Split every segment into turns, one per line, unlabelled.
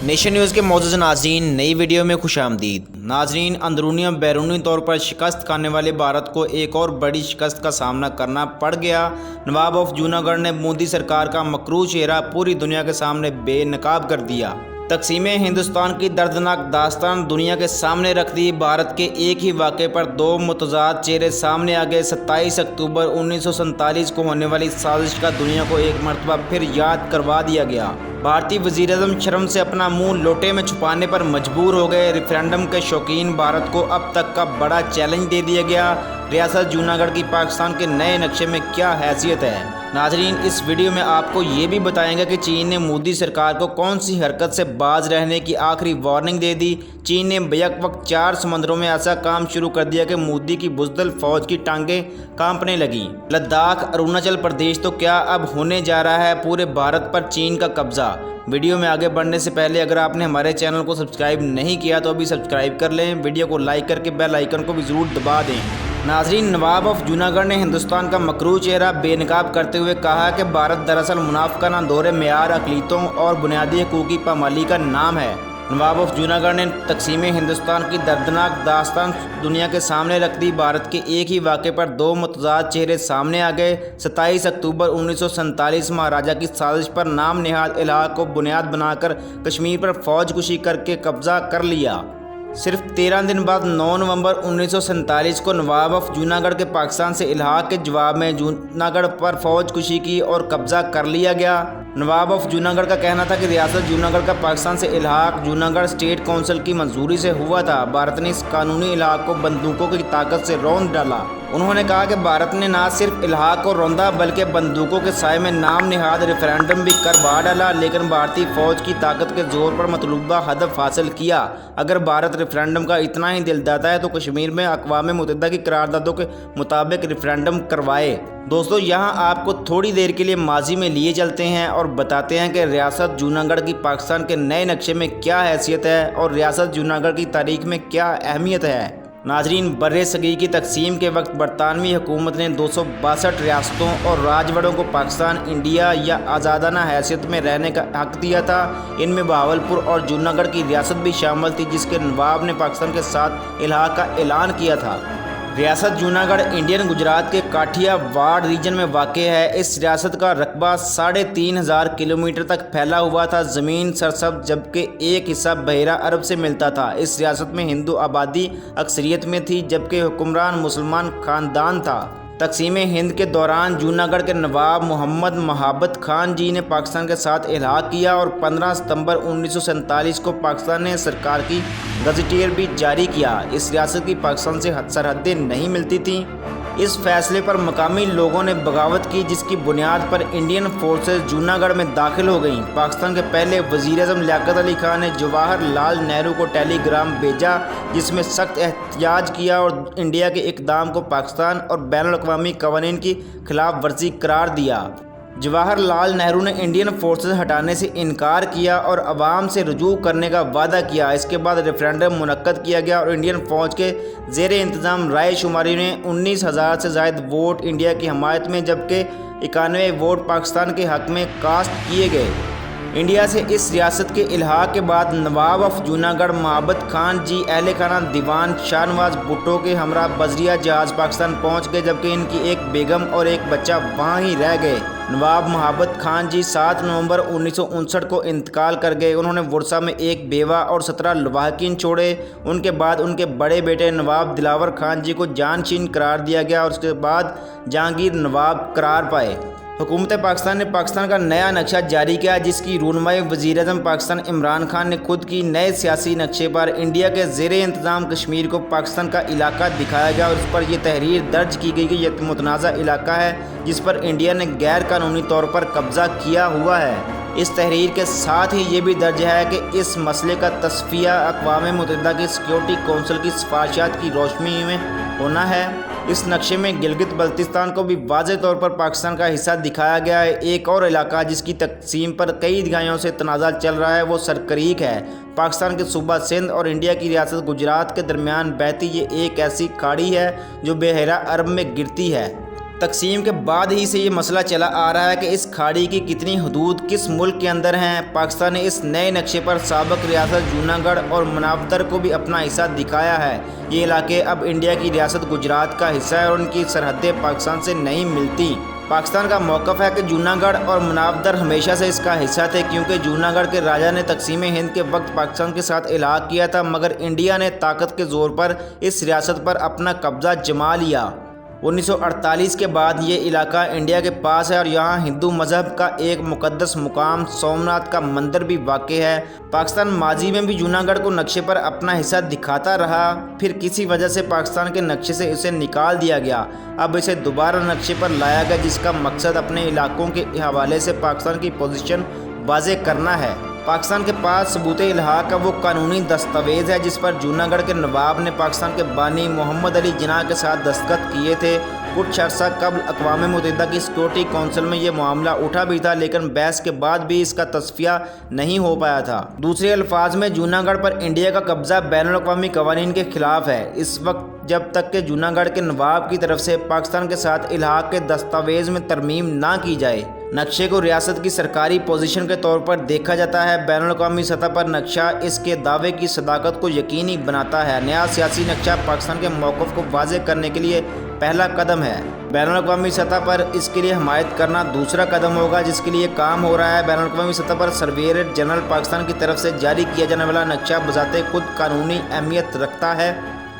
Nation news کے معزز ناظرین، نئی ویڈیو میں خوش آمدید۔ ناظرین، اندرونی اور بیرونی طور پر شکست کھانے والے بھارت کو ایک اور بڑی شکست کا سامنا کرنا پڑ گیا۔ نواب آف جوناگڑھ نے مودی سرکار کا مکروہ چہرہ پوری دنیا کے سامنے بے نقاب کر دیا۔ تقسیم ہندوستان کی دردناک داستان دنیا کے سامنے رکھ دی۔ بھارت کے ایک ہی واقعے پر دو متضاد چہرے سامنے آ گئے۔ 27 اکتوبر 1947 کو ہونے والی سازش کا دنیا کو ایک مرتبہ پھر یاد کروا دیا گیا۔ بھارتی وزیر اعظم شرم سے اپنا منہ لوٹے میں چھپانے پر مجبور ہو گئے۔ ریفرینڈم کے شوقین بھارت کو اب تک کا بڑا چیلنج دے دیا گیا۔ ریاست جوناگڑھ کی پاکستان کے نئے نقشے میں کیا حیثیت ہے؟ ناظرین، اس ویڈیو میں آپ کو یہ بھی بتائیں گے کہ چین نے مودی سرکار کو کون سی حرکت سے باز رہنے کی آخری وارننگ دے دی۔ چین نے بیک وقت 4 سمندروں میں ایسا کام شروع کر دیا کہ مودی کی بزدل فوج کی ٹانگیں کانپنے لگیں۔ لداخ، اروناچل پردیش، تو کیا اب ہونے جا رہا ہے پورے بھارت پر چین کا قبضہ؟ ویڈیو میں آگے بڑھنے سے پہلے اگر آپ نے ہمارے چینل کو سبسکرائب نہیں کیا تو ابھی سبسکرائب کر لیں۔ ویڈیو کو لائک کر کے بیل آئیکن کو بھی ضرور دبا دیں۔ ناظرین، نواب آف جوناگڑھ نے ہندوستان کا مکروہ چہرہ بے نقاب کرتے ہوئے کہا کہ بھارت دراصل منافقانہ دور معیار، اقلیتوں اور بنیادی حقوق کی پامالی کا نام ہے۔ نواب آف جوناگڑھ نے تقسیم ہندوستان کی دردناک داستان دنیا کے سامنے رکھ دی۔ بھارت کے ایک ہی واقعے پر دو متضاد چہرے سامنے آ گئے۔ 27 اکتوبر 1947 مہاراجہ کی سازش پر نام نہاد الحاق کو بنیاد بنا کر کشمیر پر فوج کشی کر کے قبضہ کر لیا۔ صرف 13 دن بعد 9 نومبر 1947 کو نواب آف جوناگڑھ کے پاکستان سے الحاق کے جواب میں جوناگڑھ پر فوج کشی کی اور قبضہ کر لیا گیا۔ نواب آف جوناگڑھ کا کہنا تھا کہ ریاست جوناگڑھ کا پاکستان سے الحاق جوناگڑھ اسٹیٹ کونسل کی منظوری سے ہوا تھا۔ بھارت نے اس قانونی الحاق کو بندوقوں کی طاقت سے روند ڈالا۔ انہوں نے کہا کہ بھارت نے نہ صرف الحاق کو روندا بلکہ بندوقوں کے سائے میں نام نہاد ریفرینڈم بھی کروا ڈالا، لیکن بھارتی فوج کی طاقت کے زور پر مطلوبہ ہدف حاصل کیا۔ اگر بھارت ریفرینڈم کا اتنا ہی دل داتا ہے تو کشمیر میں اقوام متحدہ کی قراردادوں کے مطابق ریفرینڈم کروائے۔ دوستو، یہاں آپ کو تھوڑی دیر کے لیے ماضی میں لیے چلتے ہیں اور بتاتے ہیں کہ ریاست جوناگڑھ کی پاکستان کے نئے نقشے میں کیا حیثیت ہے اور ریاست جوناگڑھ کی تاریخ میں کیا اہمیت ہے۔ ناظرین، بر صغیر کی تقسیم کے وقت برطانوی حکومت نے 262 ریاستوں اور راجوڑوں کو پاکستان انڈیا یا آزادانہ حیثیت میں رہنے کا حق دیا تھا۔ ان میں بہاولپور اور جوناگڑھ کی ریاست بھی شامل تھی، جس کے نواب نے پاکستان کے ساتھ الحاق کا اعلان کیا تھا۔ ریاست جوناگڑھ انڈین گجرات کے کاٹھیا واڑ ریجن میں واقع ہے۔ اس ریاست کا رقبہ 3500 کلومیٹر تک پھیلا ہوا تھا۔ زمین سرسبز جبکہ ایک حصہ بحیرہ عرب سے ملتا تھا۔ اس ریاست میں ہندو آبادی اکثریت میں تھی جبکہ حکمران مسلمان خاندان تھا۔ تقسیم ہند کے دوران جوناگڑھ کے نواب محمد مہابت خان جی نے پاکستان کے ساتھ الحاق کیا اور 15 ستمبر 1947 کو پاکستان نے سرکار کی گزٹیر بھی جاری کیا۔ اس ریاست کی پاکستان سے سرحدیں نہیں ملتی تھیں۔ اس فیصلے پر مقامی لوگوں نے بغاوت کی، جس کی بنیاد پر انڈین فورسز جوناگڑھ میں داخل ہو گئیں۔ پاکستان کے پہلے وزیر اعظم لیاقت علی خان نے جواہر لال نہرو کو ٹیلی گرام بھیجا، جس میں سخت احتجاج کیا اور انڈیا کے اقدام کو پاکستان اور بین الاقوامی قوانین کی خلاف ورزی قرار دیا۔ جواہر لال نہرو نے انڈین فورسز ہٹانے سے انکار کیا اور عوام سے رجوع کرنے کا وعدہ کیا۔ اس کے بعد ریفرینڈم منعقد کیا گیا اور انڈین فوج کے زیر انتظام رائے شماری نے 19,000 سے زائد ووٹ انڈیا کی حمایت میں جبکہ 91 ووٹ پاکستان کے حق میں کاسٹ کیے گئے۔ انڈیا سے اس ریاست کے الحاق کے بعد نواب آف جوناگڑھ مہابت خان جی اہل خانہ دیوان شاہ نواز بھٹو کے ہمراہ بذریعہ جہاز پاکستان پہنچ گئے جبکہ ان کی ایک بیگم اور ایک بچہ وہاں ہی رہ گئے۔ نواب مہابت خان جی 7 نومبر 1959 کو انتقال کر گئے۔ انہوں نے ورثہ میں ایک بیوہ اور 17 لواحقین چھوڑے۔ ان کے بعد ان کے بڑے بیٹے نواب دلاور خان جی کو جانشین قرار دیا گیا اور اس کے بعد جہانگیر نواب قرار پائے۔ حکومت پاکستان نے پاکستان کا نیا نقشہ جاری کیا، جس کی رونمائی وزیر اعظم پاکستان عمران خان نے خود کی۔ نئے سیاسی نقشے پر انڈیا کے زیر انتظام کشمیر کو پاکستان کا علاقہ دکھایا گیا اور اس پر یہ تحریر درج کی گئی کہ یہ متنازع علاقہ ہے جس پر انڈیا نے غیر قانونی طور پر قبضہ کیا ہوا ہے۔ اس تحریر کے ساتھ ہی یہ بھی درج ہے کہ اس مسئلے کا تصفیہ اقوام متحدہ کی سیکیورٹی کونسل کی سفارشات کی روشنی میں ہونا ہے۔ اس نقشے میں گلگت بلتستان کو بھی واضح طور پر پاکستان کا حصہ دکھایا گیا ہے۔ ایک اور علاقہ جس کی تقسیم پر کئی دہائیوں سے تنازع چل رہا ہے وہ سرکریک ہے۔ پاکستان کے صوبہ سندھ اور انڈیا کی ریاست گجرات کے درمیان بہتی یہ ایک ایسی کھاڑی ہے جو بحیرہ عرب میں گرتی ہے۔ تقسیم کے بعد ہی سے یہ مسئلہ چلا آ رہا ہے کہ اس کھاڑی کی کتنی حدود کس ملک کے اندر ہیں۔ پاکستان نے اس نئے نقشے پر سابق ریاست جوناگڑھ اور مناودر کو بھی اپنا حصہ دکھایا ہے۔ یہ علاقے اب انڈیا کی ریاست گجرات کا حصہ ہے اور ان کی سرحدیں پاکستان سے نہیں ملتی۔ پاکستان کا موقف ہے کہ جوناگڑھ اور مناودر ہمیشہ سے اس کا حصہ تھے، کیونکہ جوناگڑھ کے راجا نے تقسیم ہند کے وقت پاکستان کے ساتھ الحاق کیا تھا، مگر انڈیا نے طاقت کے زور پر اس ریاست پر اپنا قبضہ جما لیا۔ 1948 کے بعد یہ علاقہ انڈیا کے پاس ہے اور یہاں ہندو مذہب کا ایک مقدس مقام سومناتھ کا مندر بھی واقع ہے۔ پاکستان ماضی میں بھی جوناگڑھ کو نقشے پر اپنا حصہ دکھاتا رہا، پھر کسی وجہ سے پاکستان کے نقشے سے اسے نکال دیا گیا۔ اب اسے دوبارہ نقشے پر لایا گیا، جس کا مقصد اپنے علاقوں کے حوالے سے پاکستان کی پوزیشن واضح کرنا ہے۔ پاکستان کے پاس ثبوت الحاق کا وہ قانونی دستاویز ہے جس پر جوناگڑھ کے نواب نے پاکستان کے بانی محمد علی جناح کے ساتھ دستخط کیے تھے۔ کچھ عرصہ قبل اقوام متحدہ کی سیکورٹی کونسل میں یہ معاملہ اٹھا بھی تھا، لیکن بحث کے بعد بھی اس کا تصفیہ نہیں ہو پایا تھا۔ دوسرے الفاظ میں جوناگڑھ پر انڈیا کا قبضہ بین الاقوامی قوانین کے خلاف ہے، اس وقت جب تک کہ جوناگڑھ کے نواب کی طرف سے پاکستان کے ساتھ الحاق کے دستاویز میں ترمیم نہ کی جائے۔ نقشے کو ریاست کی سرکاری پوزیشن کے طور پر دیکھا جاتا ہے۔ بین الاقوامی سطح پر نقشہ اس کے دعوے کی صداقت کو یقینی بناتا ہے۔ نیا سیاسی نقشہ پاکستان کے موقف کو واضح کرنے کے لیے پہلا قدم ہے۔ بین الاقوامی سطح پر اس کے لیے حمایت کرنا دوسرا قدم ہوگا، جس کے لیے کام ہو رہا ہے۔ بین الاقوامی سطح پر سرویئر جنرل پاکستان کی طرف سے جاری کیا جانے والا نقشہ بذات خود قانونی اہمیت رکھتا ہے،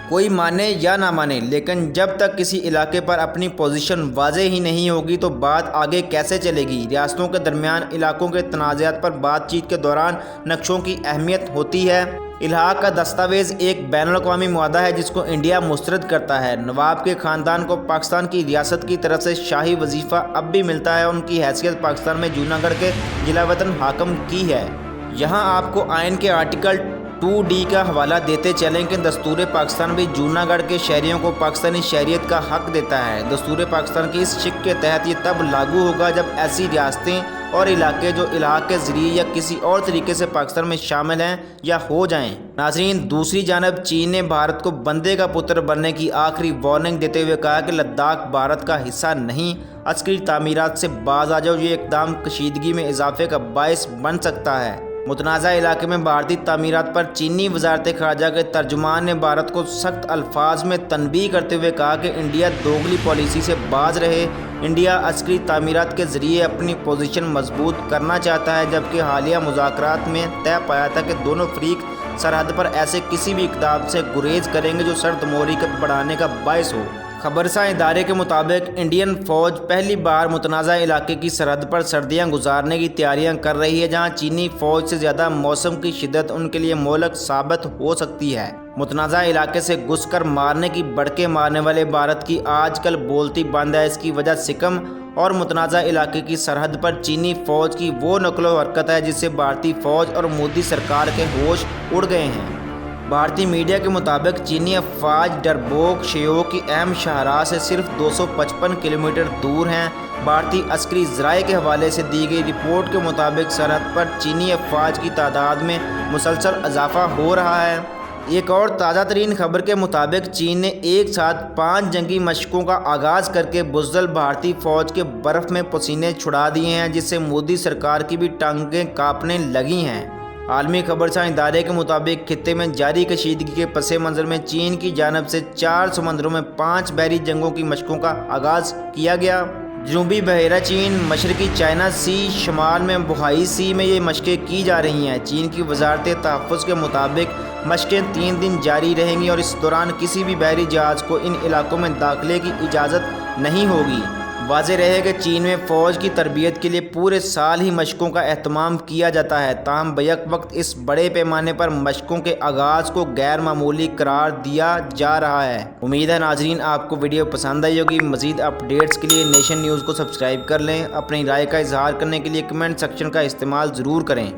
کوئی مانے یا نہ مانے، لیکن جب تک کسی علاقے پر اپنی پوزیشن واضح ہی نہیں ہوگی تو بات آگے کیسے چلے گی؟ ریاستوں کے درمیان علاقوں کے تنازعات پر بات چیت کے دوران نقشوں کی اہمیت ہوتی ہے۔ الحاق کا دستاویز ایک بین الاقوامی معاہدہ ہے جس کو انڈیا مسترد کرتا ہے۔ نواب کے خاندان کو پاکستان کی ریاست کی طرف سے شاہی وظیفہ اب بھی ملتا ہے۔ ان کی حیثیت پاکستان میں جوناگڑھ کے ضلع وطن حاکم کی ہے۔ یہاں آپ کو آئین کے آرٹیکل 2D کا حوالہ دیتے چلیں کہ دستور پاکستان بھی جوناگڑھ کے شہریوں کو پاکستانی شہریت کا حق دیتا ہے۔ دستور پاکستان کی اس شق کے تحت یہ تب لاگو ہوگا جب ایسی ریاستیں اور علاقے جو الحاق کے ذریعے یا کسی اور طریقے سے پاکستان میں شامل ہیں یا ہو جائیں۔ ناظرین، دوسری جانب چین نے بھارت کو بندے کا پتر بننے کی آخری وارننگ دیتے ہوئے کہا کہ لداخ بھارت کا حصہ نہیں، عسکری تعمیرات سے باز آ جاؤ۔ یہ اقدام کشیدگی میں اضافے کا باعث بن سکتا ہے۔ متنازع علاقے میں بھارتی تعمیرات پر چینی وزارت خارجہ کے ترجمان نے بھارت کو سخت الفاظ میں تنبیہ کرتے ہوئے کہا کہ انڈیا دوگلی پالیسی سے باز رہے۔ انڈیا عسکری تعمیرات کے ذریعے اپنی پوزیشن مضبوط کرنا چاہتا ہے، جبکہ حالیہ مذاکرات میں طے پایا تھا کہ دونوں فریق سرحد پر ایسے کسی بھی اقدام سے گریز کریں گے جو سرد موری کو بڑھانے کا باعث ہو۔ خبرساں ادارے کے مطابق انڈین فوج پہلی بار متنازع علاقے کی سرحد پر سردیاں گزارنے کی تیاریاں کر رہی ہے، جہاں چینی فوج سے زیادہ موسم کی شدت ان کے لیے مہلک ثابت ہو سکتی ہے۔ متنازع علاقے سے گھس کر مارنے کی بڑکے مارنے والے بھارت کی آج کل بولتی بند ہے۔ اس کی وجہ سکم اور متنازع علاقے کی سرحد پر چینی فوج کی وہ نقل و حرکت ہے جس سے بھارتی فوج اور مودی سرکار کے ہوش اڑ گئے ہیں۔ بھارتی میڈیا کے مطابق چینی افواج ڈربوک شیوک کی اہم شاہراہ سے صرف 255 کلومیٹر دور ہیں۔ بھارتی عسکری ذرائع کے حوالے سے دی گئی رپورٹ کے مطابق سرحد پر چینی افواج کی تعداد میں مسلسل اضافہ ہو رہا ہے۔ ایک اور تازہ ترین خبر کے مطابق چین نے ایک ساتھ 5 جنگی مشقوں کا آغاز کر کے بزدل بھارتی فوج کے برف میں پسینے چھڑا دیے ہیں، جس سے مودی سرکار کی بھی ٹانگیں کانپنے لگی ہیں۔ عالمی خبرساں ادارے کے مطابق خطے میں جاری کشیدگی کے پس منظر میں چین کی جانب سے 4 سمندروں میں 5 بحری جنگوں کی مشقوں کا آغاز کیا گیا۔ جنوبی بحیرہ چین، مشرقی چائنا سی، شمال میں بوہائی سی میں یہ مشقیں کی جا رہی ہیں۔ چین کی وزارت تحفظ کے مطابق مشقیں 3 دن جاری رہیں گی اور اس دوران کسی بھی بحری جہاز کو ان علاقوں میں داخلے کی اجازت نہیں ہوگی۔ واضح رہے کہ چین میں فوج کی تربیت کے لیے پورے سال ہی مشقوں کا اہتمام کیا جاتا ہے، تاہم بیک وقت اس بڑے پیمانے پر مشقوں کے آغاز کو غیر معمولی قرار دیا جا رہا ہے۔ امید ہے ناظرین آپ کو ویڈیو پسند آئی ہوگی۔ مزید اپڈیٹس کے لیے نیشن نیوز کو سبسکرائب کر لیں۔ اپنی رائے کا اظہار کرنے کے لیے کمنٹ سیکشن کا استعمال ضرور کریں۔